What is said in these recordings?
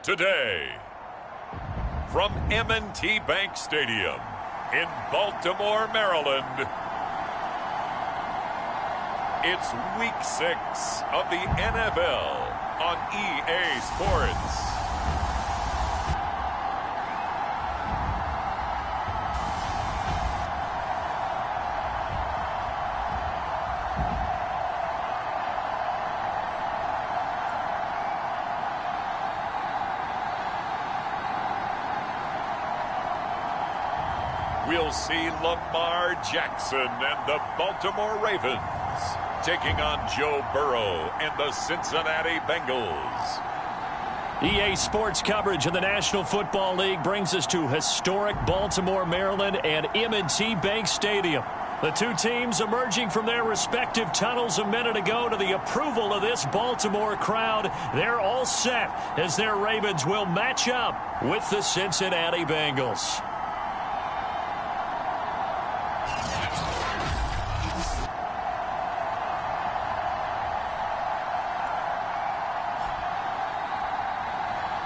Today, from M&T Bank Stadium in Baltimore, Maryland, it's Week 6 of the NFL on EA Sports. We'll see Lamar Jackson and the Baltimore Ravens taking on Joe Burrow and the Cincinnati Bengals. EA Sports coverage of the National Football League brings us to historic Baltimore, Maryland and M&T Bank Stadium. The two teams emerging from their respective tunnels a minute ago to the approval of this Baltimore crowd. They're all set as their Ravens will match up with the Cincinnati Bengals.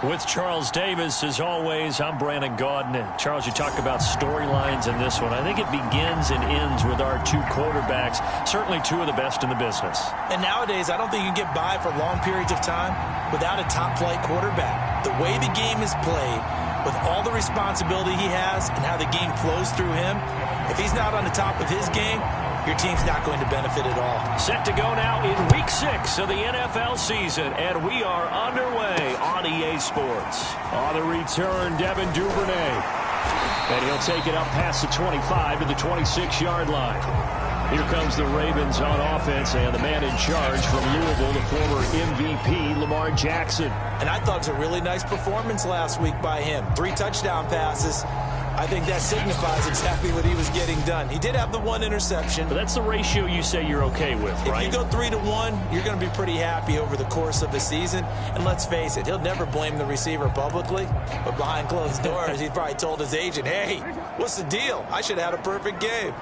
With Charles Davis, as always, I'm Brandon Gaudin. Charles, you talk about storylines in this one. I think it begins and ends with our two quarterbacks, certainly two of the best in the business. And nowadays, I don't think you can get by for long periods of time without a top-flight quarterback. The way the game is played, with all the responsibility he has and how the game flows through him, if he's not on the top of his game, your team's not going to benefit at all. Set to go now in Week 6 of the NFL season, and we are underway on EA Sports. On the return, Devin Duvernay. And he'll take it up past the 25 to the 26-yard line. Here comes the Ravens on offense, and the man in charge from Louisville, the former MVP, Lamar Jackson. And I thought it was a really nice performance last week by him. 3 touchdown passes. I think that signifies exactly what he was getting done. He did have the 1 interception. But that's the ratio you say you're okay with, right? If you go 3-1, you're going to be pretty happy over the course of a season. And let's face it, he'll never blame the receiver publicly. But behind closed doors, he probably told his agent, hey, what's the deal? I should have had a perfect game.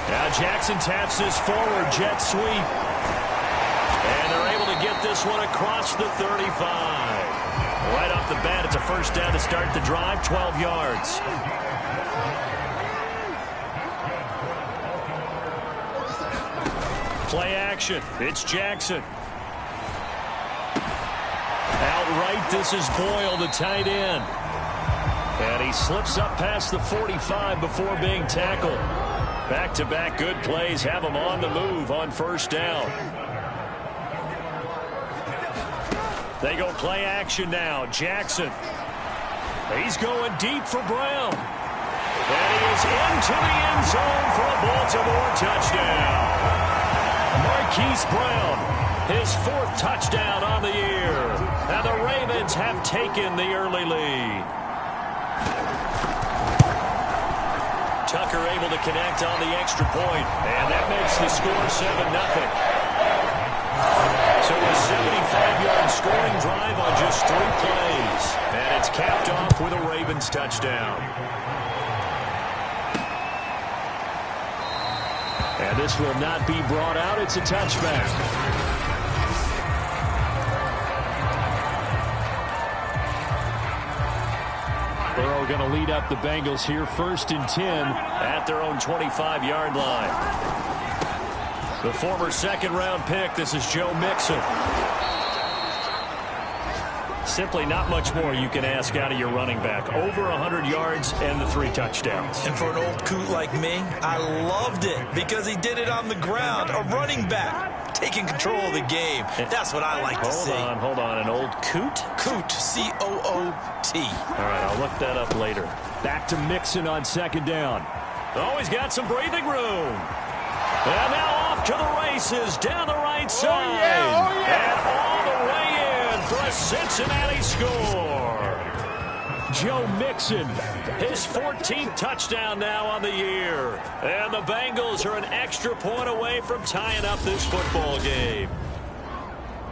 Now Jackson taps this forward jet sweep. And they're able to get this one across the 35. Right off the bat, it's a first down to start the drive, 12 yards. Play action. It's Jackson. Outright, this is Boyle, the tight end. And he slips up past the 45 before being tackled. Back-to-back good plays have him on the move on first down. They go play action now. Jackson. He's going deep for Brown. And he is into the end zone for a Baltimore touchdown. Marquise Brown, his 4th touchdown on the year. And the Ravens have taken the early lead. Tucker able to connect on the extra point. And that makes the score 7-0. So a 75-yard scoring drive on just 3 plays. And it's capped off with a Ravens touchdown. And this will not be brought out. It's a touchback. Burrow going to lead up the Bengals here 1st and 10 at their own 25-yard line. The former 2nd-round pick, this is Joe Mixon. Simply not much more you can ask out of your running back. Over 100 yards and the 3 touchdowns. And for an old coot like me, I loved it because he did it on the ground. A running back taking control of the game. That's what I like to see. Hold on. An old coot? Coot, C-O-O-T. All right, I'll look that up later. Back to Mixon on 2nd down. Oh, he's got some breathing room. And now off to the races down the right side. And all the way in for a Cincinnati score. Joe Mixon, his 14th touchdown now on the year. And the Bengals are an extra point away from tying up this football game.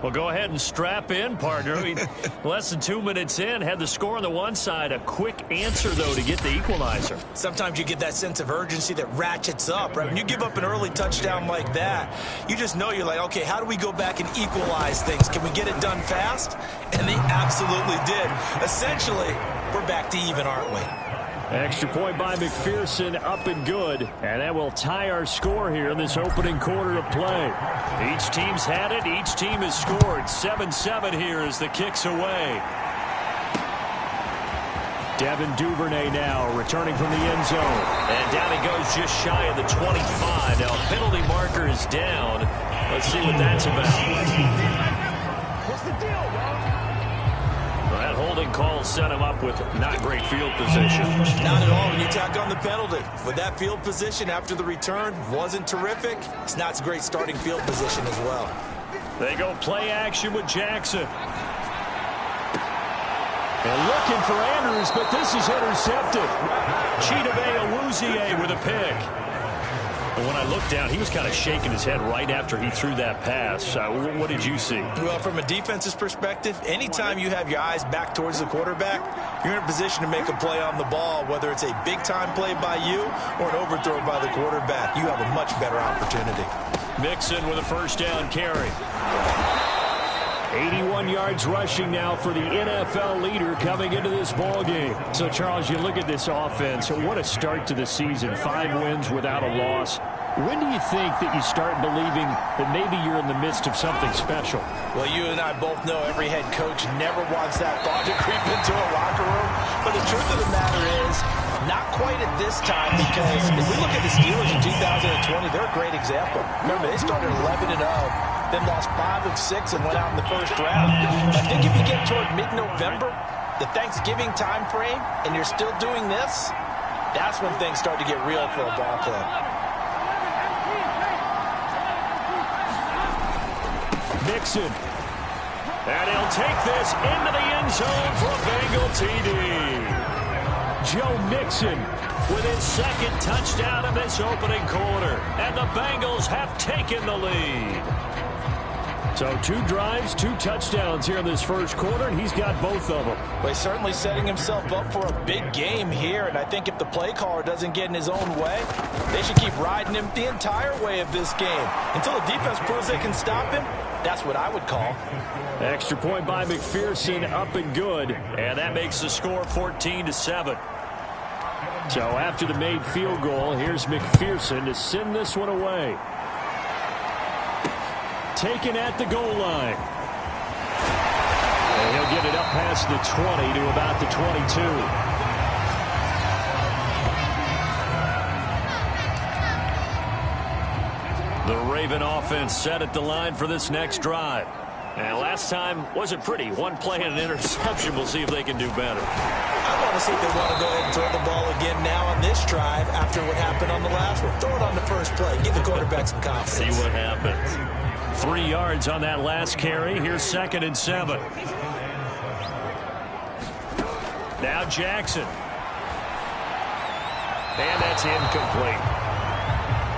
Well, go ahead and strap in, partner. I mean, less than 2 minutes in, had the score on the one side. A quick answer, though, to get the equalizer. Sometimes you get that sense of urgency that ratchets up, right? When you give up an early touchdown like that, you just know you're like, okay, how do we go back and equalize things? Can we get it done fast? And they absolutely did. Essentially, we're back to even, aren't we? Extra point by McPherson, up and good. And that will tie our score here in this opening quarter of play. Each team's had it. Each team has scored. 7-7 here as the kick's away. Devin Duvernay now returning from the end zone. And down he goes just shy of the 25. Now penalty marker is down. Let's see what that's about. What's the deal, bro? That holding call set him up with not great field position. Not at all when you tack on the penalty. With that field position after the return wasn't terrific, it's not a great starting field position as well. They go play action with Jackson. And looking for Andrews, but this is intercepted. Chidobe Awuzie with a pick. But when I looked down, he was kind of shaking his head right after he threw that pass. What did you see? Well, from a defense's perspective, anytime you have your eyes back towards the quarterback, you're in a position to make a play on the ball, whether it's a big-time play by you or an overthrow by the quarterback. You have a much better opportunity. Mixon with a first down carry. 81 yards rushing now for the NFL leader coming into this ball game. So, Charles, you look at this offense. What a start to the season. 5 wins without a loss. When do you think that you start believing that maybe you're in the midst of something special? Well, you and I both know every head coach never wants that thought to creep into a locker room. But the truth of the matter is, not quite at this time, because if we look at the Steelers in 2020, they're a great example. Remember, they started 11-0. Then lost 5 of 6 and went out in the first round. I think if you get toward mid-November, the Thanksgiving time frame, and you're still doing this, that's when things start to get real for a ball club. Mixon. And he'll take this into the end zone for a Bengal TD. Joe Mixon with his second touchdown in this opening quarter. And the Bengals have taken the lead. So 2 drives, 2 touchdowns here in this first quarter, and he's got both of them. Well, he's certainly setting himself up for a big game here, and I think if the play caller doesn't get in his own way, they should keep riding him the entire way of this game. Until the defense proves they can stop him, that's what I would call. Extra point by McPherson, up and good, and that makes the score 14-7. So after the made field goal, here's McPherson to send this one away. Taken at the goal line. And he'll get it up past the 20 to about the 22. The Raven offense set at the line for this next drive. And last time wasn't pretty. 1 play and an interception. We'll see if they can do better. I want to see if they want to go ahead and throw the ball again now on this drive after what happened on the last one. Throw it on the first play. Give the quarterback some confidence. See what happens. 3 yards on that last carry. Here's 2nd and 7. Now Jackson. And that's incomplete.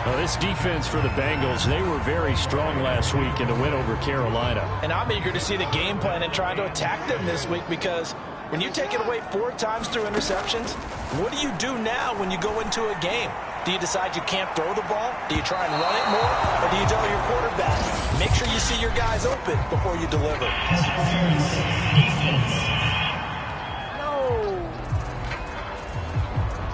Well, this defense for the Bengals, they were very strong last week in the win over Carolina. And I'm eager to see the game plan and try to attack them this week, because when you take it away 4 times through interceptions, what do you do now when you go into a game? Do you decide you can't throw the ball? Do you try and run it more? Or do you tell your quarterback, make sure you see your guys open before you deliver? No.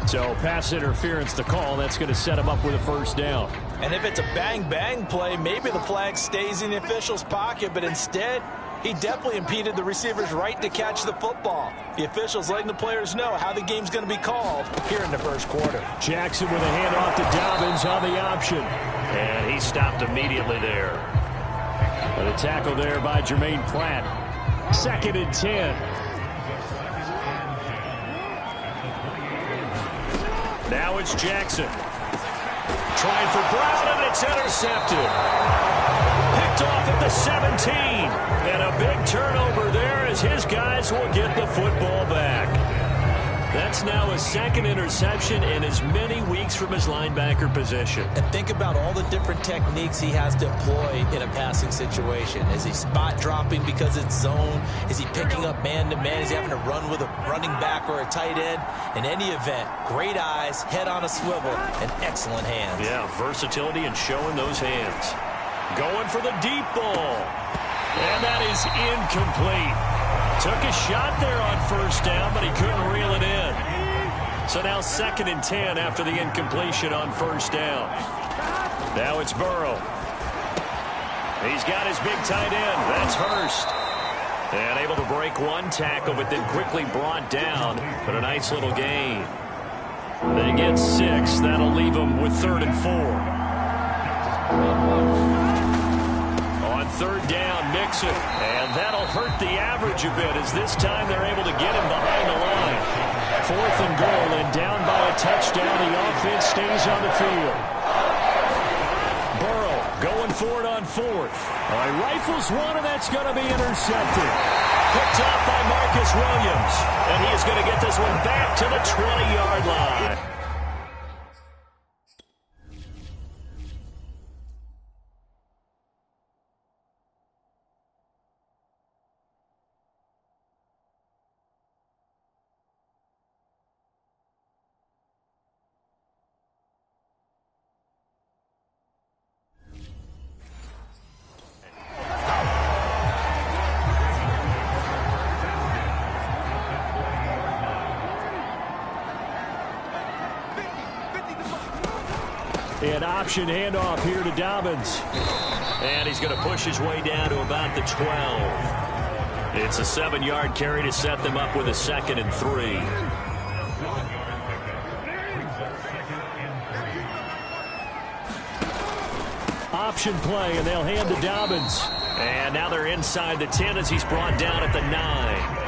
So pass interference to call. That's going to set him up with a first down. And if it's a bang-bang play, maybe the flag stays in the official's pocket, but instead, he definitely impeded the receiver's right to catch the football. The officials letting the players know how the game's going to be called here in the first quarter. Jackson with a handoff to Dobbins on the option. And he stopped immediately there. With a tackle there by Jermaine Pratt. 2nd and 10. Now it's Jackson. Trying for Brown, and it's intercepted. Picked off at the 17. And a big turnover there as his guys will get the football back. That's now his second interception in as many weeks from his linebacker position. And think about all the different techniques he has to employ in a passing situation. Is he spot dropping because it's zone? Is he picking up man-to-man? Is he having to run with a running back or a tight end? In any event, great eyes, head on a swivel, and excellent hands. Yeah, versatility and showing those hands. Going for the deep ball. And that is incomplete. Took a shot there on first down, but he couldn't reel it in. So now 2nd and 10 after the incompletion on first down. Now it's Burrow. He's got his big tight end. That's Hurst. And able to break one tackle, but then quickly brought down. But a nice little gain. They get 6. That'll leave them with 3rd and 4. On 3rd down, Mixon. And that'll hurt the average a bit as this time they're able to get him behind the line. 4th and goal, and down by a touchdown. The offense stays on the field. Burrow going for it on 4th. Rifles one, and that's going to be intercepted. Picked off by Marcus Williams. And he is going to get this one back to the 20-yard line. An option handoff here to Dobbins. And he's going to push his way down to about the 12. It's a 7-yard carry to set them up with a 2nd and 3. Option play, and they'll hand to Dobbins. And now they're inside the 10 as he's brought down at the 9.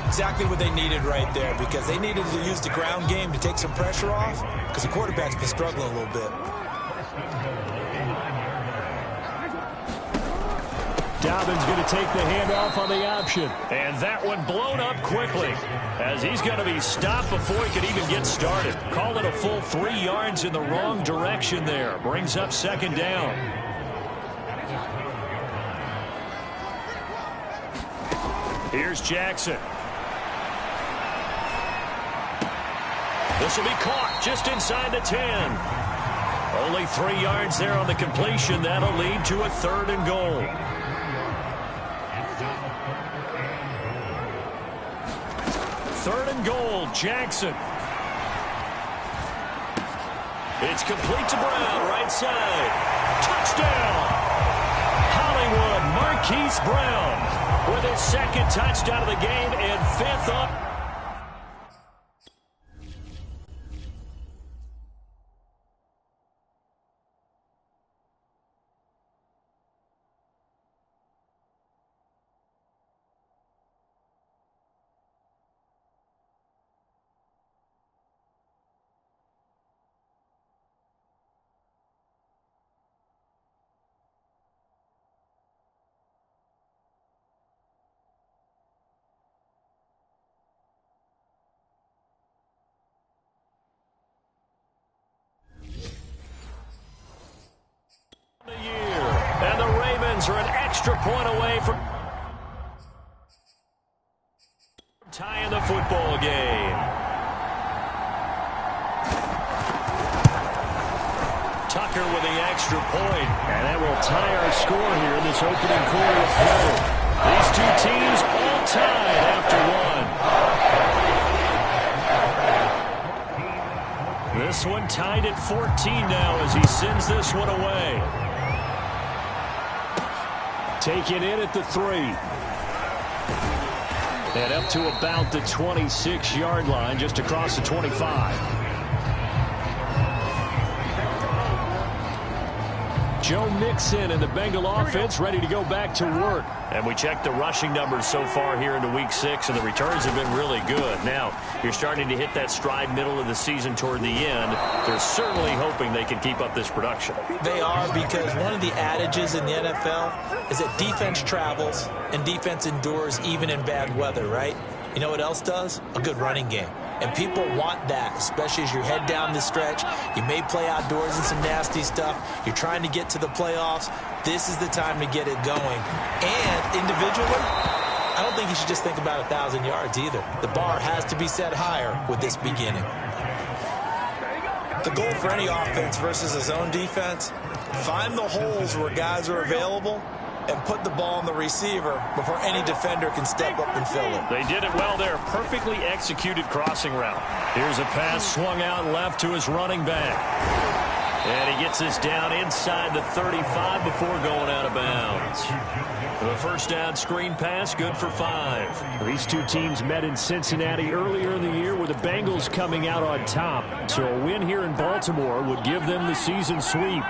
Exactly what they needed right there, because they needed to use the ground game to take some pressure off, because the quarterback's been struggling a little bit. Dobbins going to take the handoff on the option. And that one blown up quickly as he's going to be stopped before he could even get started. Call it a full 3 yards in the wrong direction there. Brings up 2nd down. Here's Jackson. This will be caught just inside the 10. Only 3 yards there on the completion. That'll lead to a 3rd and goal. Third and goal, Jackson. It's complete to Brown, right side. Touchdown! Hollywood Marquise Brown with his 2nd touchdown of the game and 5th up. Are an extra point away from tying the football game. Tucker with the extra point, and that will tie our score here in this opening quarter of play. These two teams all tied after 1. This one tied at 14 now as he sends this one away. Taken in at the 3. And up to about the 26-yard line, just across the 25. Joe Mixon and the Bengal offense ready to go back to work. And we checked the rushing numbers so far here into Week 6, and the returns have been really good. Now, you're starting to hit that stride middle of the season toward the end. They're certainly hoping they can keep up this production. They are, because one of the adages in the NFL is that defense travels and defense endures even in bad weather, right? You know what else does? A good running game. And people want that, especially as you head down the stretch. You may play outdoors in some nasty stuff. You're trying to get to the playoffs. This is the time to get it going. And individually, I don't think you should just think about 1,000 yards either. The bar has to be set higher with this beginning. The goal for any offense versus a zone defense, find the holes where guys are available and put the ball on the receiver before any defender can step up and fill it. They did it well there. Perfectly executed crossing route. Here's a pass swung out left to his running back. And he gets this down inside the 35 before going out of bounds. The first down screen pass, good for 5. These two teams met in Cincinnati earlier in the year with the Bengals coming out on top. So a win here in Baltimore would give them the season sweep.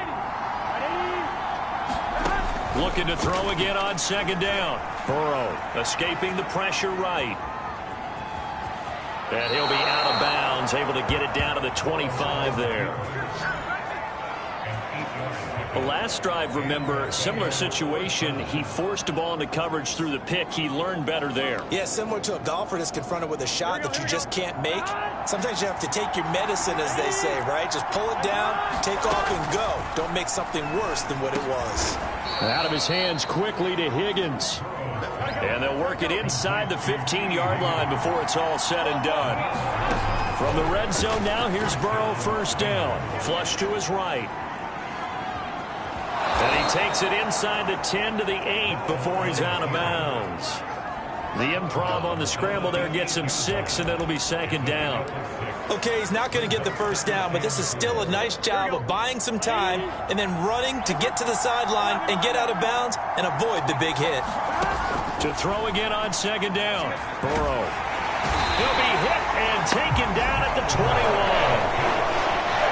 Looking to throw again on second down. Burrow escaping the pressure right. And he'll be out of bounds, able to get it down to the 25 there. The last drive, remember, similar situation. He forced the ball into coverage through the pick. He learned better there. Yeah, similar to a golfer that's confronted with a shot that you just can't make. Sometimes you have to take your medicine, as they say, right? Just pull it down, take off, and go. Don't make something worse than what it was. Out of his hands quickly to Higgins. And they'll work it inside the 15-yard line before it's all said and done. From the red zone now, here's Burrow first down. Flush to his right. And he takes it inside the 10 to the 8 before he's out of bounds. The improv on the scramble there gets him 6, and it'll be second down. Okay, he's not going to get the first down, but this is still a nice job of buying some time and then running to get to the sideline and get out of bounds and avoid the big hit. To throw again on second down. Burrow. He'll be hit and taken down at the 21.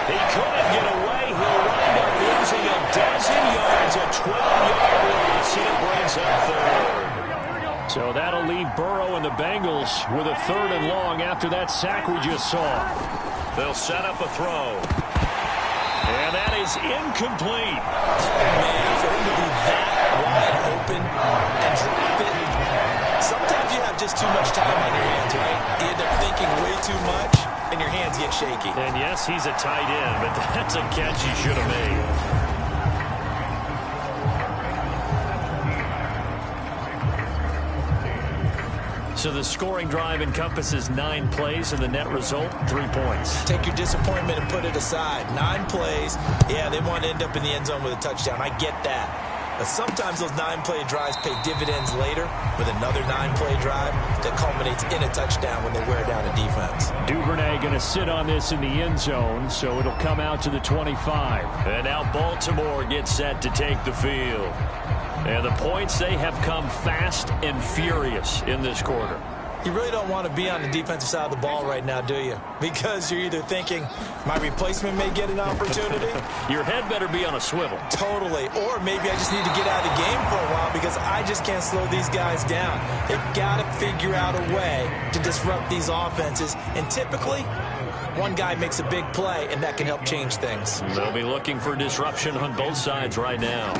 He couldn't get away. He'll wind up losing a dozen yards, a 12-yard loss, and it brings up third. So that'll leave Burrow and the Bengals with a 3rd and long after that sack we just saw. They'll set up a throw. And that is incomplete. Man, for him to be that wide open and drop it, sometimes you have just too much time on your hands, right? You end up thinking way too much, and your hands get shaky. And yes, he's a tight end, but that's a catch he should have made. So the scoring drive encompasses 9 plays, and the net result, 3 points. Take your disappointment and put it aside. 9 plays. Yeah, they want to end up in the end zone with a touchdown. I get that. But sometimes those 9-play drives pay dividends later with another 9-play drive that culminates in a touchdown when they wear down a defense. Duvernay going to sit on this in the end zone, so it'll come out to the 25. And now Baltimore gets set to take the field. And the points, they have come fast and furious in this quarter. You really don't want to be on the defensive side of the ball right now, do you? Because you're either thinking, my replacement may get an opportunity. Your head better be on a swivel. Totally. Or maybe I just need to get out of the game for a while because I just can't slow these guys down. They've got to figure out a way to disrupt these offenses. And typically, one guy makes a big play, and that can help change things. They'll be looking for disruption on both sides right now.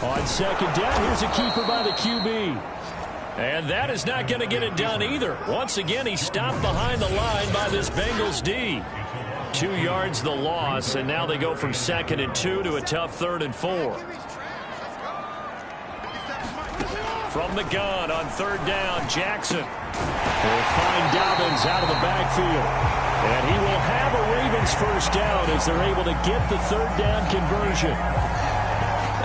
On second down, here's a keeper by the QB. And that is not going to get it done either. Once again, he stopped behind the line by this Bengals D. 2 yards the loss, and now they go from 2nd and 2 to a tough 3rd and 4. From the gun on 3rd down, Jackson will find Dobbins out of the backfield. And he will have a Ravens first down as they're able to get the 3rd down conversion.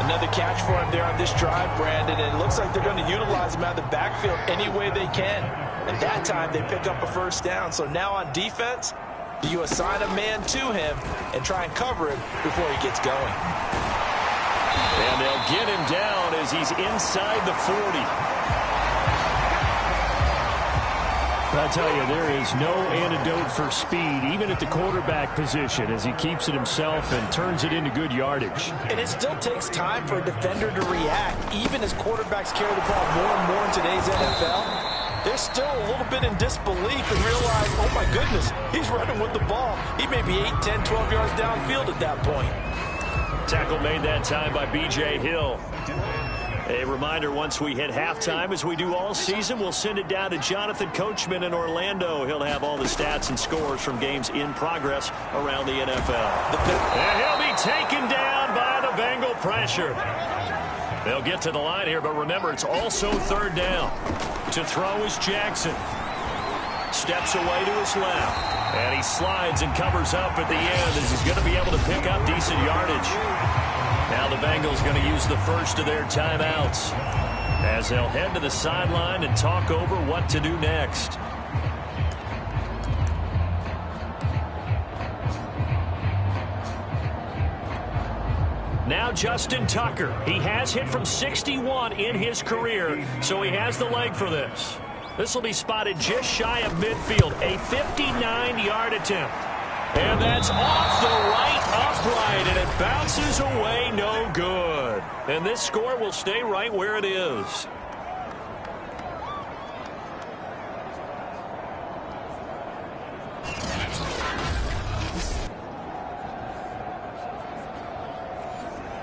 Another catch for him there on this drive, Brandon, and it looks like they're going to utilize him out of the backfield any way they can. At that time, they pick up a first down. So now on defense, do you assign a man to him and try and cover him before he gets going? And they'll get him down as he's inside the 40. I tell you, there is no antidote for speed, even at the quarterback position, as he keeps it himself and turns it into good yardage. And it still takes time for a defender to react, even as quarterbacks carry the ball more and more in today's NFL. They're still a little bit in disbelief and realize, oh my goodness, he's running with the ball. He may be 8, 10, 12 yards downfield at that point. Tackle made that time by B.J. Hill. A reminder, once we hit halftime, as we do all season, we'll send it down to Jonathan Coachman in Orlando. He'll have all the stats and scores from games in progress around the NFL. And he'll be taken down by the Bengal pressure. They'll get to the line here, but remember, it's also third down. To throw is Jackson. Steps away to his left. And he slides and covers up at the end as he's going to be able to pick up decent yardage. Now the Bengals going to use the first of their timeouts as they'll head to the sideline and talk over what to do next. Now Justin Tucker. He has hit from 61 in his career, so he has the leg for this. This will be spotted just shy of midfield, a 59-yard attempt. And that's off the right upright, and it bounces away no good. And this score will stay right where it is.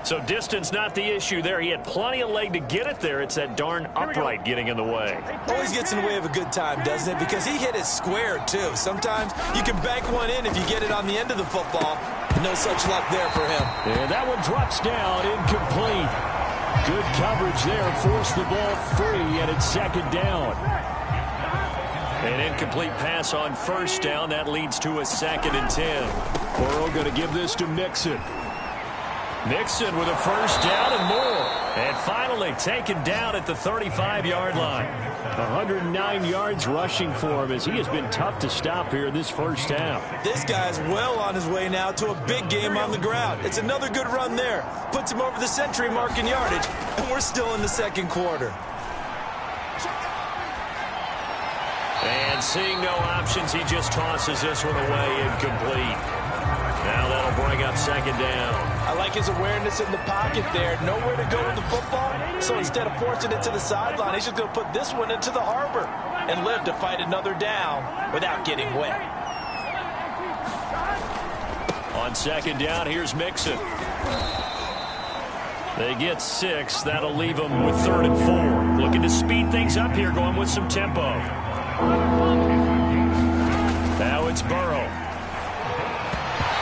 So distance not the issue there. He had plenty of leg to get it there. It's that darn upright getting in the way. Always gets in the way of a good time, doesn't it? Because he hit it square, too. Sometimes you can bank one in if you get it on the end of the football. No such luck there for him. And that one drops down, incomplete. Good coverage there. Forced the ball free, and it's second down. An incomplete pass on first down. That leads to a 2nd and 10. Burrow going to give this to Mixon. Mixon with a first down and more. And finally taken down at the 35-yard line. 109 yards rushing for him as he has been tough to stop here in this first half. This guy's well on his way now to a big game on the ground. It's another good run there. Puts him over the century mark in yardage, and we're still in the second quarter. And seeing no options, he just tosses this one away incomplete. Now that'll bring up second down. I like his awareness in the pocket there. Nowhere to go with the football. So instead of forcing it to the sideline, he's just going to put this one into the harbor and live to fight another down without getting wet. On second down, here's Mixon. They get 6. That'll leave them with 3rd and 4. Looking to speed things up here, going with some tempo. Now it's Burrow.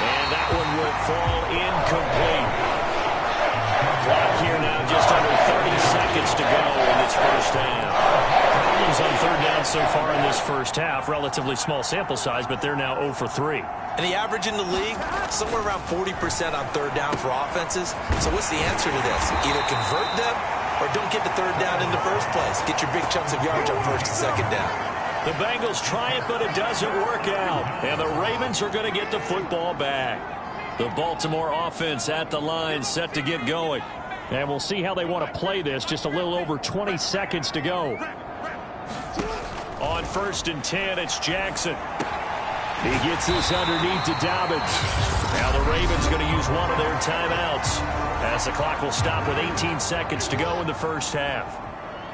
And that one will fall incomplete. Clock here now, just under 30 seconds to go in this first half. Problems on third down so far in this first half. Relatively small sample size, but they're now 0 for 3. And the average in the league, somewhere around 40% on third down for offenses. So what's the answer to this? Either convert them or don't get the third down in the first place. Get your big chunks of yardage on first and second down. The Bengals try it, but it doesn't work out. And the Ravens are going to get the football back. The Baltimore offense at the line, set to get going. And we'll see how they want to play this. Just a little over 20 seconds to go. On 1st and 10, it's Jackson. He gets this underneath to Dobbins. Now the Ravens going to use one of their timeouts as the clock will stop with 18 seconds to go in the first half.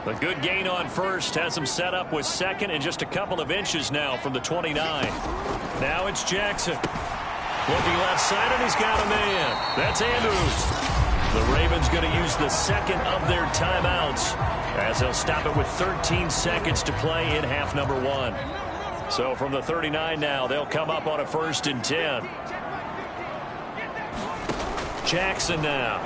A good gain on first has him set up with second and just a couple of inches now from the 29. Now it's Jackson. Looking left side, and he's got a man. That's Andrews. The Ravens going to use the second of their timeouts as they'll stop it with 13 seconds to play in half number 1. So from the 39 now, they'll come up on a 1st and 10. Jackson now.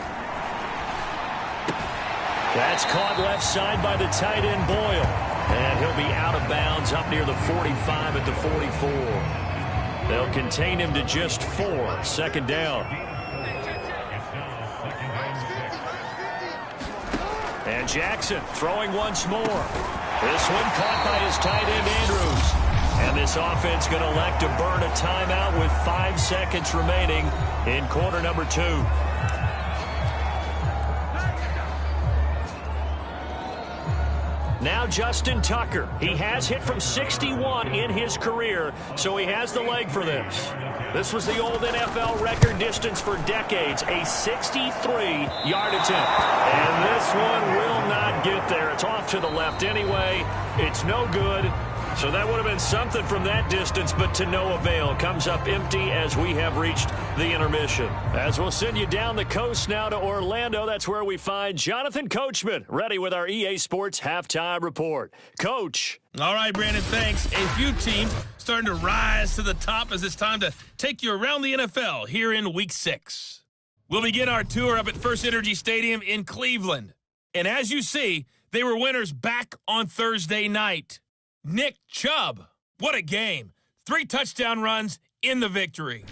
That's caught left side by the tight end Boyle. And he'll be out of bounds up near the 45 at the 44. They'll contain him to just 4. 2nd down. And Jackson throwing once more. This one caught by his tight end Andrews. And this offense going to elect to burn a timeout with 5 seconds remaining in quarter number 2. Now Justin Tucker. He has hit from 61 in his career, so he has the leg for this. This was the old NFL record distance for decades, a 63-yard attempt. And this one will not get there. It's off to the left anyway. It's no good. So that would have been something from that distance, but to no avail. Comes up empty as we have reached the intermission. As we'll send you down the coast now to Orlando, that's where we find Jonathan Coachman, ready with our EA Sports Halftime Report. Coach. All right, Brandon, thanks. A few teams starting to rise to the top as it's time to take you around the NFL here in Week 6. We'll begin our tour up at First Energy Stadium in Cleveland. And as you see, they were winners back on Thursday night. Nick Chubb, what a game. 3 touchdown runs in the victory.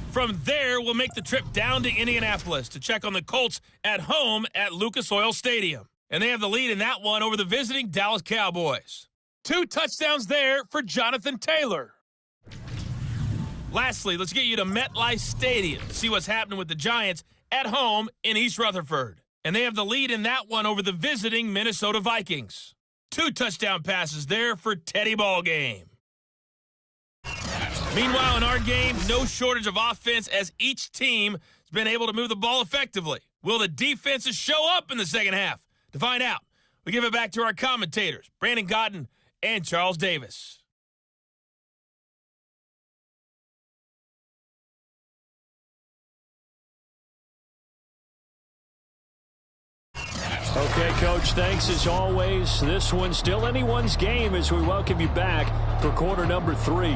From there, we'll make the trip down to Indianapolis to check on the Colts at home at Lucas Oil Stadium. And they have the lead in that one over the visiting Dallas Cowboys. 2 touchdowns there for Jonathan Taylor. Lastly, let's get you to MetLife Stadium to see what's happening with the Giants at home in East Rutherford. And they have the lead in that one over the visiting Minnesota Vikings. 2 touchdown passes there for Teddy Ballgame. Meanwhile, in our game, no shortage of offense as each team has been able to move the ball effectively. Will the defenses show up in the second half? To find out, we give it back to our commentators, Brandon Cotton and Charles Davis. Okay, Coach, thanks as always. This one's still anyone's game as we welcome you back for quarter number 3.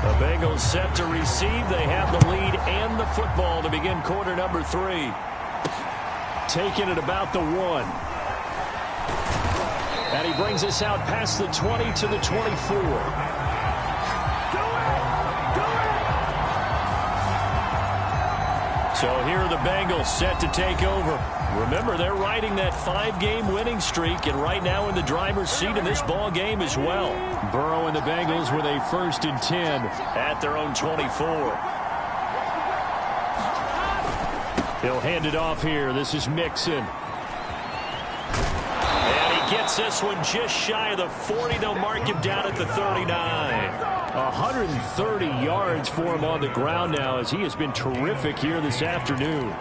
The Bengals set to receive. They have the lead and the football to begin quarter number 3. Taking it about the 1. And he brings us out past the 20 to the 24. So here are the Bengals set to take over. Remember, they're riding that 5-game winning streak, and right now in the driver's seat in this ball game as well. Burrow and the Bengals with a 1st and 10 at their own 24. He'll hand it off here. This is Mixon. And he gets this one just shy of the 40. They'll mark him down at the 39. 130 yards for him on the ground now as he has been terrific here this afternoon.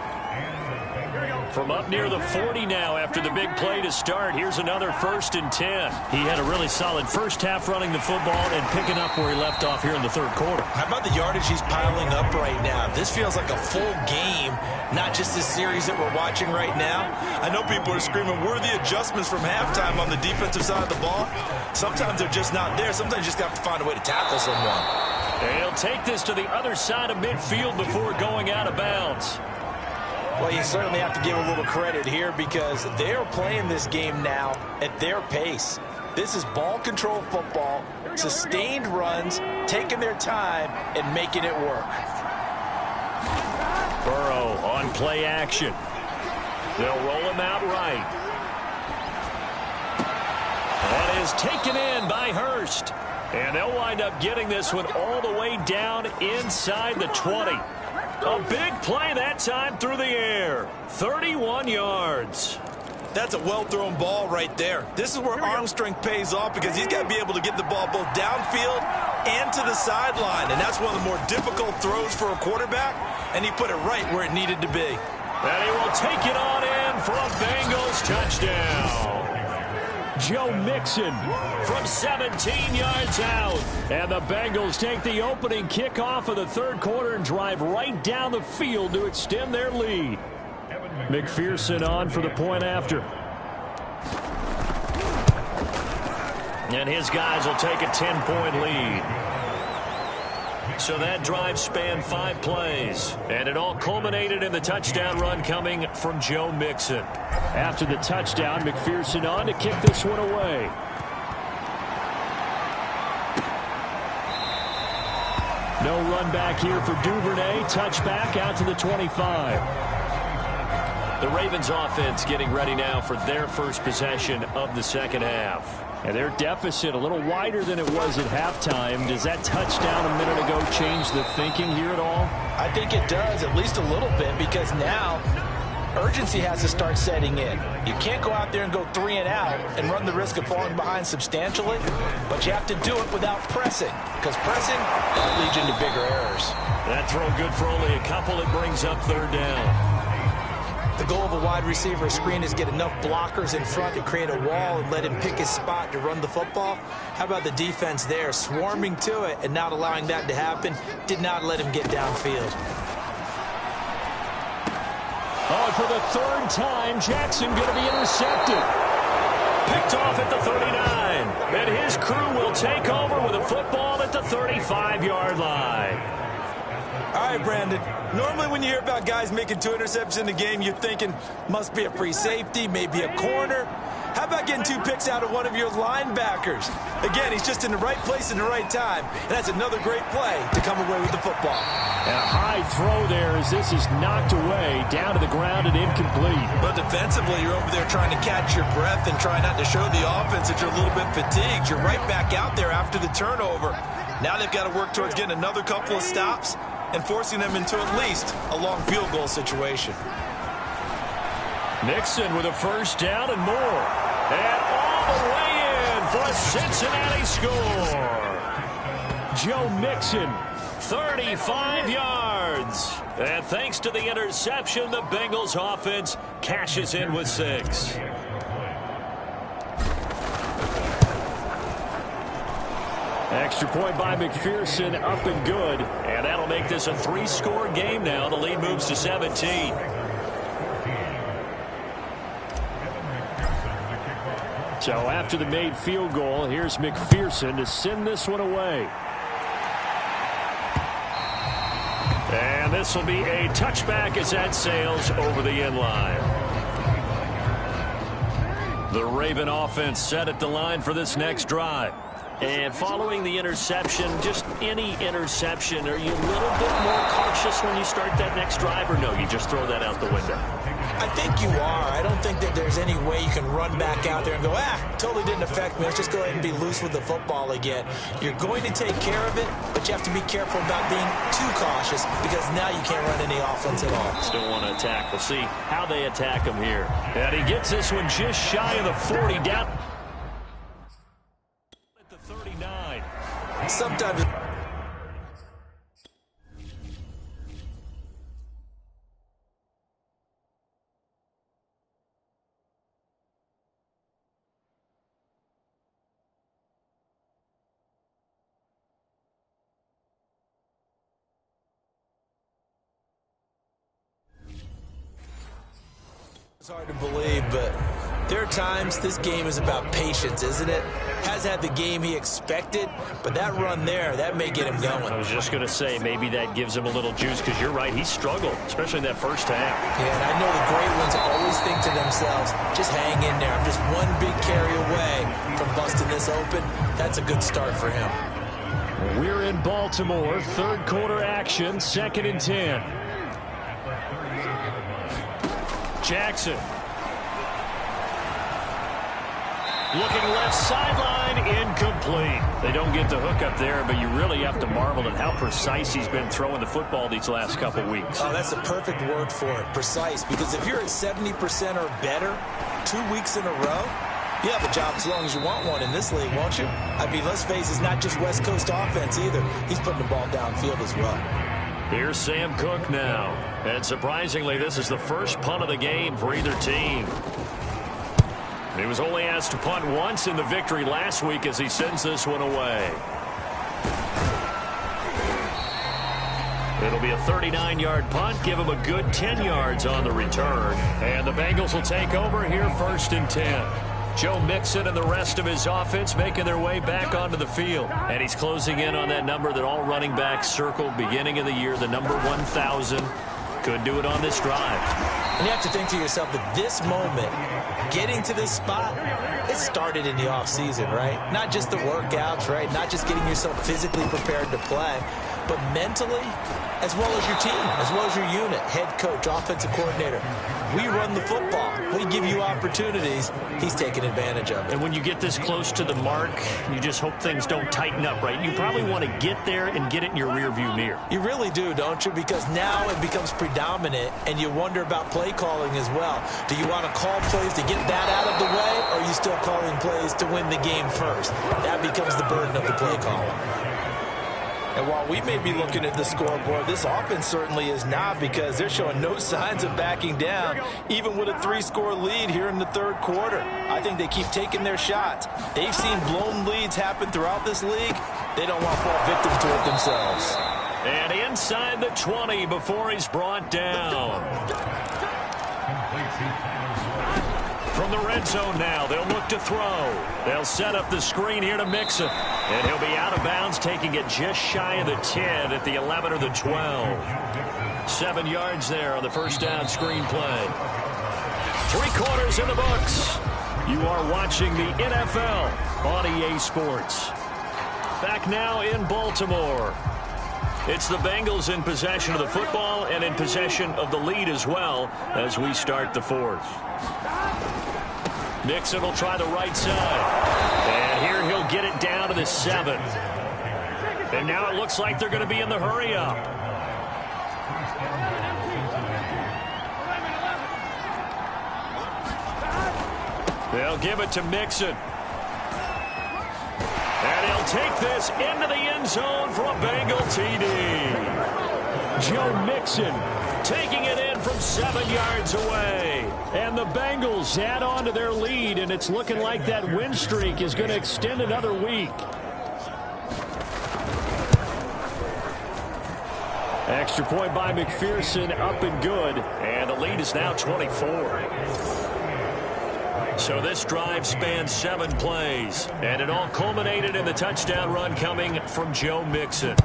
From up near the 40 now after the big play to start. Here's another 1st and 10. He had a really solid first half running the football and picking up where he left off here in the 3rd quarter. How about the yardage he's piling up right now? This feels like a full game, not just this series that we're watching right now. I know people are screaming, where are the adjustments from halftime on the defensive side of the ball? Sometimes they're just not there. Sometimes you just have to find a way to tackle someone. And he'll take this to the other side of midfield before going out of bounds. Well, you certainly have to give a little credit here because they are playing this game now at their pace. This is ball control football, sustained runs, taking their time, and making it work. Burrow on play action. They'll roll him out right. That is taken in by Hurst. And they'll wind up getting this one all the way down inside the 20. A big play that time through the air. 31 yards. That's a well-thrown ball right there. This is where arm strength pays off because he's got to be able to get the ball both downfield and to the sideline. And that's one of the more difficult throws for a quarterback. And he put it right where it needed to be. And he will take it on in for a Bengals touchdown. Joe Mixon from 17 yards out. And the Bengals take the opening kickoff of the 3rd quarter and drive right down the field to extend their lead. McPherson on for the point after. And his guys will take a 10-point lead. So that drive spanned 5 plays. And it all culminated in the touchdown run coming from Joe Mixon. After the touchdown, McPherson on to kick this one away. No run back here for Duvernay. Touchback out to the 25. The Ravens offense getting ready now for their first possession of the second half. And their deficit a little wider than it was at halftime. Does that touchdown a minute ago change the thinking here at all? I think it does, at least a little bit, because now urgency has to start setting in. You can't go out there and go 3 and out and run the risk of falling behind substantially, but you have to do it without pressing, because pressing leads into bigger errors. That throw good for only a couple. It brings up 3rd down. The goal of a wide receiver screen is get enough blockers in front to create a wall and let him pick his spot to run the football. How about the defense there, swarming to it and not allowing that to happen? Did not let him get downfield. Oh, for the third time, Jackson going to be intercepted. Picked off at the 39. And his crew will take over with a football at the 35-yard line. All right, Brandon. Normally when you hear about guys making 2 interceptions in the game, you're thinking must be a free safety, maybe a corner. How about getting 2 picks out of one of your linebackers? Again, he's just in the right place in the right time. And that's another great play to come away with the football. And a high throw there as this is knocked away, down to the ground and incomplete. But defensively, you're over there trying to catch your breath and try not to show the offense that you're a little bit fatigued. You're right back out there after the turnover. Now they've got to work towards getting another couple of stops and forcing them into at least a long field goal situation. Nixon with a first down and more. And all the way in for a Cincinnati score. Joe Mixon, 35 yards. And thanks to the interception, the Bengals offense cashes in with 6. Extra point by McPherson, up and good. And that'll make this a 3-score game now. The lead moves to 17. So after the made field goal, here's McPherson to send this one away. And this will be a touchback as that sails over the end line. The Raven offense set at the line for this next drive. And following the interception, just any interception, are you a little bit more cautious when you start that next drive, or no, you just throw that out the window? I think you are. I don't think that there's any way you can run back out there and go, totally didn't affect me. Let's just go ahead and be loose with the football again. You're going to take care of it, but you have to be careful about being too cautious because now you can't run any offense at all. Still want to attack. We'll see how they attack him here. And he gets this one just shy of the 40 down. Sometimes it's hard to believe, but there are times this game is about patience, isn't it? Has had the game he expected, but that run there, that may get him going. I was just going to say, maybe that gives him a little juice, because you're right, he struggled, especially in that first half. Yeah, and I know the great ones always think to themselves, just hang in there. I'm just one big carry away from busting this open. That's a good start for him. We're in Baltimore, third quarter action, 2nd and 10. Jackson. Looking left sideline, incomplete. They don't get the hook up there, but you really have to marvel at how precise he's been throwing the football these last couple weeks. Oh, that's the perfect word for it, precise, because if you're at 70% or better 2 weeks in a row, you have a job as long as you want one in this league, won't you? I mean, let's face it, it's not just West Coast offense either. He's putting the ball downfield as well. Here's Sam Cook now. And surprisingly, this is the first punt of the game for either team. He was only asked to punt once in the victory last week as he sends this one away. It'll be a 39-yard punt. Give him a good 10 yards on the return. And the Bengals will take over here 1st and 10. Joe Mixon and the rest of his offense making their way back onto the field. And he's closing in on that number that all running backs circled beginning of the year, the number 1,000. Could do it on this drive. And you have to think to yourself that this moment, getting to this spot, it started in the offseason, right? Not just the workouts, right? Not just getting yourself physically prepared to play, but mentally, as well as your team, as well as your unit, head coach, offensive coordinator. We run the football. We give you opportunities. He's taking advantage of it. And when you get this close to the mark, you just hope things don't tighten up, right? You probably want to get there and get it in your rearview mirror. You really do, don't you? Because now it becomes predominant, and you wonder about play calling as well. Do you want to call plays to get that out of the way, or are you still calling plays to win the game first? That becomes the burden of the play caller. And while we may be looking at the scoreboard, this offense certainly is not, because they're showing no signs of backing down, even with a 3-score lead here in the third quarter. I think they keep taking their shots. They've seen blown leads happen throughout this league. They don't want to fall victim to it themselves. And inside the 20 before he's brought down. From the red zone now, they'll look to throw. They'll set up the screen here to Mixon. And he'll be out of bounds, taking it just shy of the 10 at the 11 or the 12. 7 yards there on the first down screen play. 3 quarters in the books. You are watching the NFL on EA Sports. Back now in Baltimore. It's the Bengals in possession of the football and in possession of the lead as well as we start the fourth. Mixon will try the right side. And here he'll get it down to the 7. And now it looks like they're going to be in the hurry-up. They'll give it to Mixon. And he'll take this into the end zone for a Bengal TD. Joe Mixon taking it in from 7 yards away. And the Bengals add on to their lead, and it's looking like that win streak is going to extend another week. Extra point by McPherson, up and good. And the lead is now 24. So this drive spans 7 plays, and it all culminated in the touchdown run coming from Joe Mixon.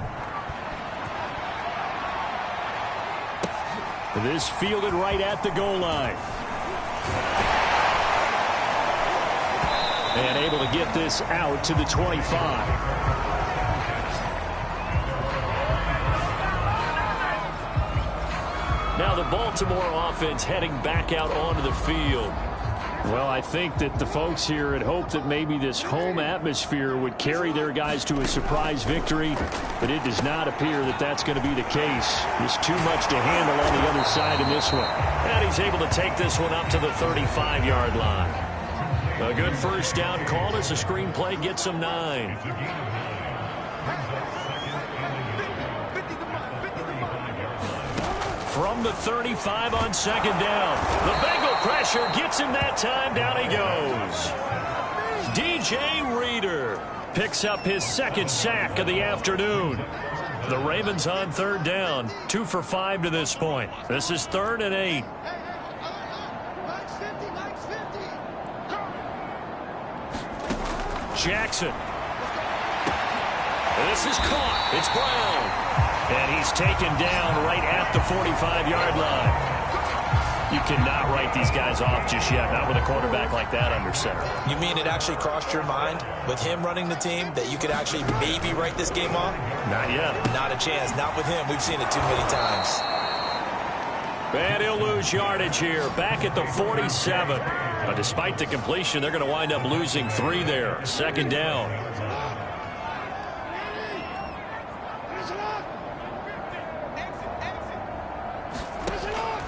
This fielded right at the goal line. And able to get this out to the 25. Now the Baltimore offense heading back out onto the field. Well, I think that the folks here had hoped that maybe this home atmosphere would carry their guys to a surprise victory, but it does not appear that that's going to be the case. There's too much to handle on the other side in this one. And he's able to take this one up to the 35-yard line. A good first down call as the screenplay gets him 9. From the 35 on second down. The Bengal pressure gets him that time. Down he goes. DJ Reader picks up his second sack of the afternoon. The Ravens on third down. 2 for 5 to this point. This is 3rd and 8. Jackson. This is caught. It's Brown. And he's taken down right at the 45-yard line. You cannot write these guys off just yet, not with a quarterback like that under center. You mean it actually crossed your mind with him running the team that you could actually maybe write this game off? Not yet. Not a chance. Not with him. We've seen it too many times. And he'll lose yardage here. Back at the 47. But despite the completion, they're going to wind up losing 3 there. Second down.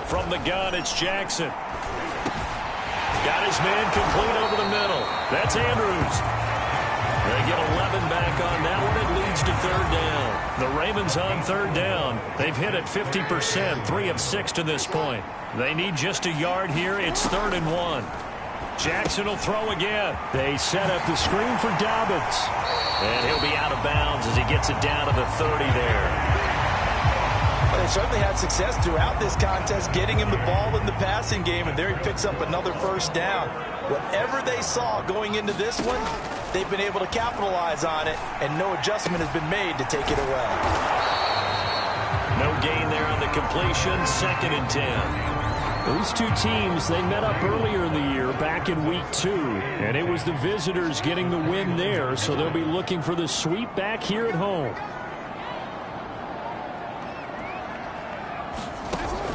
From the gun, it's Jackson. Got his man complete over the middle. That's Andrews. They get 11 back on that one. It leads to third down. The Ravens on third down. They've hit it 50%, 3 of 6 to this point. They need just a yard here. It's 3rd and 1. Jackson will throw again. They set up the screen for Dobbins. And he'll be out of bounds as he gets it down to the 30 there. Well, they certainly had success throughout this contest getting him the ball in the passing game, and there he picks up another first down. Whatever they saw going into this one, they've been able to capitalize on it, and no adjustment has been made to take it away. No gain there on the completion. 2nd and 10. These two teams, they met up earlier in the year, back in week 2, and it was the visitors getting the win there, so they'll be looking for the sweep back here at home.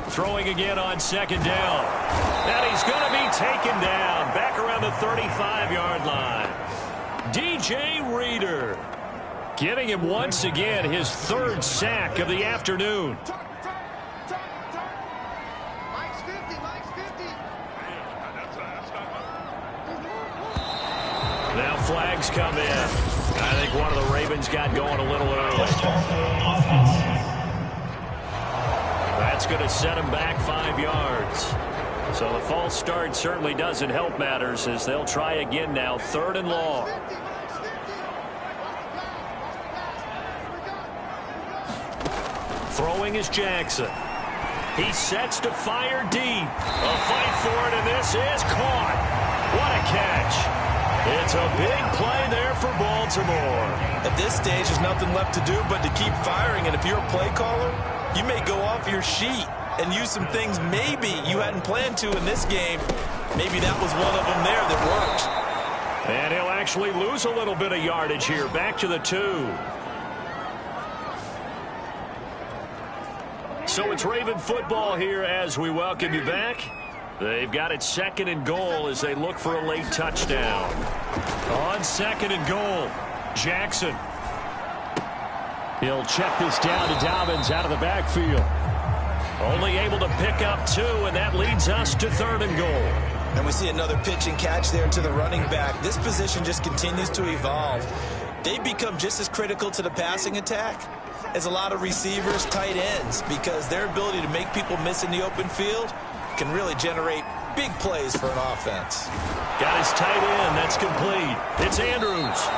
Throwing again on second down. And he's going to be taken down back around the 35-yard line. DJ Reader giving him once again his 3rd sack of the afternoon. Now flags come in. And I think one of the Ravens got going a little early. That's going to set him back 5 yards. So the false start certainly doesn't help matters as they'll try again now, 3rd and long. Throwing is Jackson. He sets to fire deep. A fight for it, and this is caught. What a catch. It's a big play there for Baltimore. At this stage, there's nothing left to do but to keep firing, and if you're a play caller, you may go off your sheet and use some things maybe you hadn't planned to in this game. Maybe that was one of them there that worked. And he'll actually lose a little bit of yardage here. Back to the 2. So it's Raven football here as we welcome you back. They've got it 2nd and goal as they look for a late touchdown. On 2nd and goal, Jackson. He'll check this down to Dobbins out of the backfield. Only able to pick up 2, and that leads us to 3rd and goal. And we see another pitch and catch there to the running back. This position just continues to evolve. They've become just as critical to the passing attack as a lot of receivers, tight ends, because their ability to make people miss in the open field can really generate big plays for an offense. Got his tight end. That's complete. It's Andrews.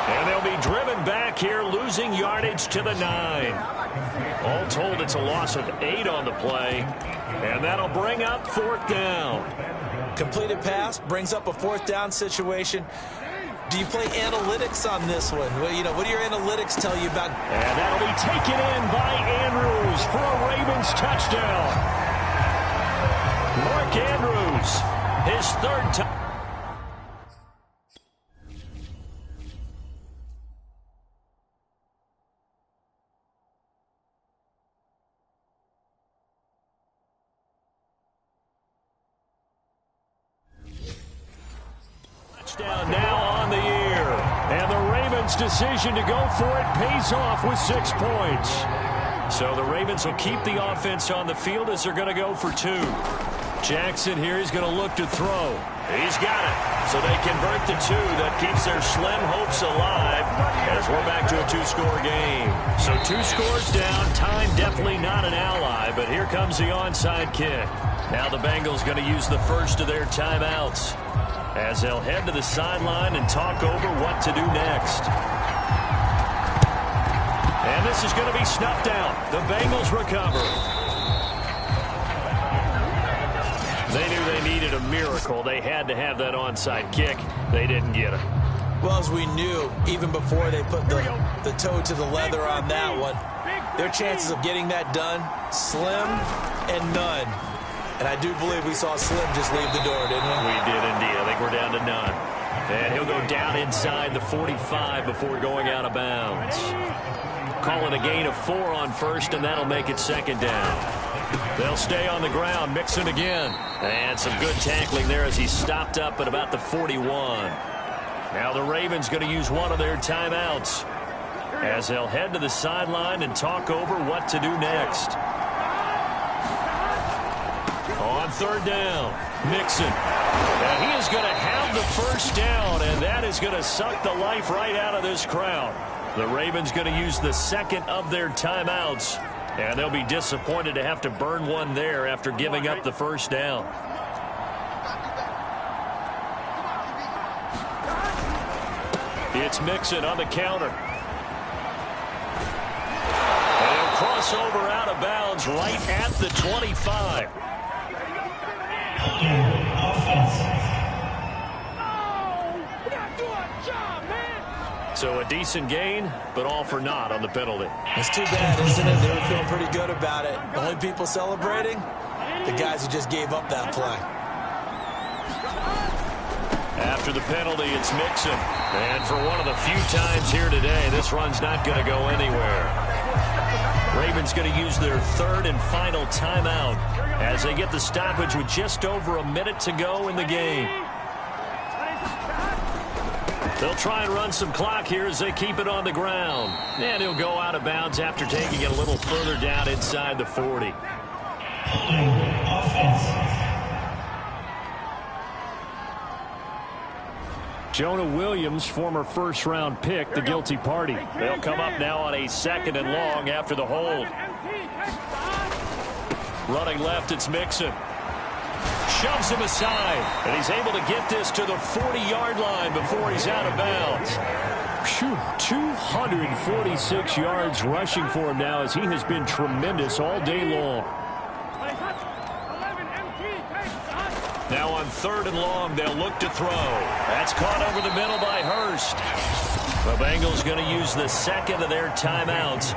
And they'll be driven back here, losing yardage to the 9. All told, it's a loss of 8 on the play. And that'll bring up 4th down. Completed pass brings up a 4th down situation. Do you play analytics on this one? Well, you know, what do your analytics tell you about? And that'll be taken in by Andrews for a Ravens touchdown. Mark Andrews, his 3rd touchdown. Touchdown now on the year. And the Ravens' decision to go for it pays off with 6 points. So the Ravens will keep the offense on the field as they're going to go for 2. Jackson here is going to look to throw. He's got it. So they convert the 2. That keeps their slim hopes alive as we're back to a 2-score game. So 2 scores down. Time definitely not an ally, but here comes the onside kick. Now the Bengals going to use the first of their timeouts as they'll head to the sideline and talk over what to do next. And this is going to be snuffed out. The Bengals recover. They knew they needed a miracle. They had to have that onside kick. They didn't get it. Well, as we knew, even before they put the toe to the leather on that one, their chances of getting that done, slim and none. And I do believe we saw Slim just leave the door, didn't we? We did indeed. I think we're down to none. And he'll go down inside the 45 before going out of bounds. Calling a gain of 4 on 1st, and that'll make it 2nd down. They'll stay on the ground, mixing again. And some good tackling there as he stopped up at about the 41. Now the Ravens going to use one of their timeouts as they'll head to the sideline and talk over what to do next. On 3rd down, Mixon. And he is going to have the 1st down, and that is going to suck the life right out of this crowd. The Ravens going to use the 2nd of their timeouts, and they'll be disappointed to have to burn one there after giving up the 1st down. It's Mixon on the counter. And he'll cross over out of bounds right at the 25. So a decent gain, but all for naught on the penalty. It's too bad, isn't it? They were feeling pretty good about it. The only people celebrating, the guys who just gave up that play. After the penalty, it's Mixon. And for one of the few times here today, this run's not going to go anywhere. Ravens going to use their 3rd and final timeout as they get the stoppage with just over a minute to go in the game. They'll try and run some clock here as they keep it on the ground. And he'll go out of bounds after taking it a little further down inside the 40. Jonah Williams, former first-round pick, the guilty party. They'll come up now on a 2nd and long after the hold. Running left, it's Mixon. Shoves him aside, and he's able to get this to the 40-yard line before he's out of bounds. Phew, 246 yards rushing for him now, as he has been tremendous all day long. Now on 3rd and long, they'll look to throw. That's caught over the middle by Hurst. The Bengals going to use the 2nd of their timeouts.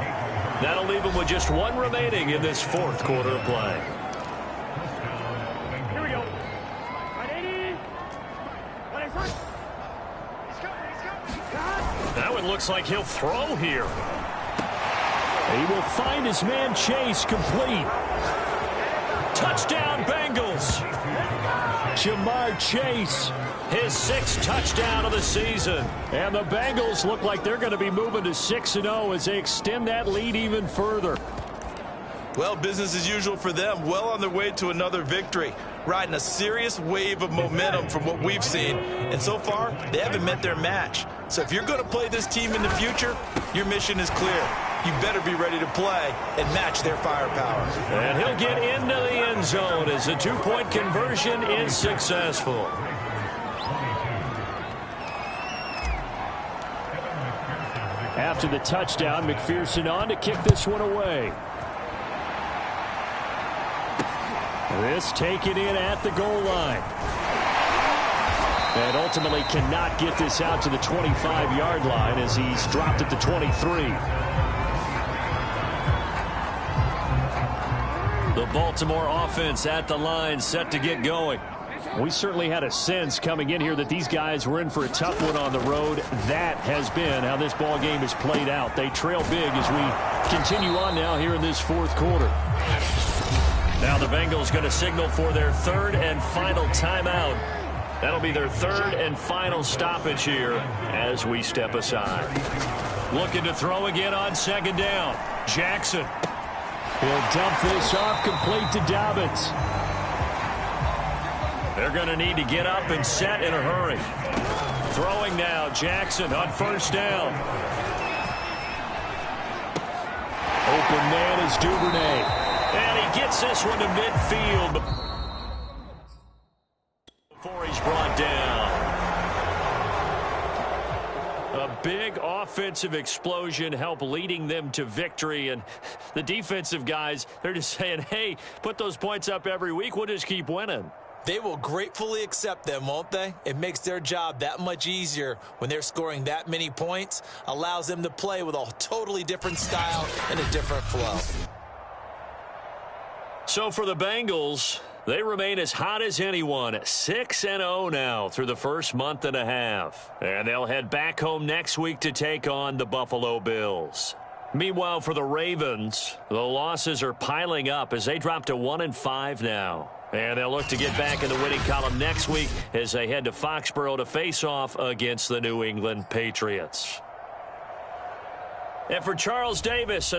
That'll leave them with just 1 remaining in this 4th quarter of play. Here we go. Now it looks like he'll throw here. He will find his man Chase complete. Touchdown Bengals. Jamar Chase, his 6th touchdown of the season. And the Bengals look like they're going to be moving to 6-0 as they extend that lead even further. Well, business as usual for them. Well on their way to another victory. Riding a serious wave of momentum from what we've seen. And so far, they haven't met their match. So if you're going to play this team in the future, your mission is clear. You better be ready to play and match their firepower. And he'll get into the end zone as the 2-point conversion is successful. After the touchdown, McPherson on to kick this one away. This taken in at the goal line. And ultimately cannot get this out to the 25-yard line as he's dropped at the 23. The Baltimore offense at the line, set to get going. We certainly had a sense coming in here that these guys were in for a tough one on the road. That has been how this ball game has played out. They trail big as we continue on now here in this 4th quarter. Now the Bengals going to signal for their 3rd and final timeout. That'll be their 3rd and final stoppage here as we step aside. Looking to throw again on 2nd down. Jackson. He'll dump this off complete to Dobbins. They're going to need to get up and set in a hurry. Throwing now, Jackson on 1st down. Open man is Duvernay. And he gets this one to midfield before he's brought down. A big offensive explosion helped leading them to victory. And the defensive guys, they're just saying, hey, put those points up every week. We'll just keep winning. They will gratefully accept them, won't they? It makes their job that much easier when they're scoring that many points. Allows them to play with a totally different style and a different flow. So for the Bengals, they remain as hot as anyone, 6-0 now through the first month and a half. And they'll head back home next week to take on the Buffalo Bills. Meanwhile, for the Ravens, the losses are piling up as they drop to 1-5 now. And they'll look to get back in the winning column next week as they head to Foxborough to face off against the New England Patriots. And for Charles Davis...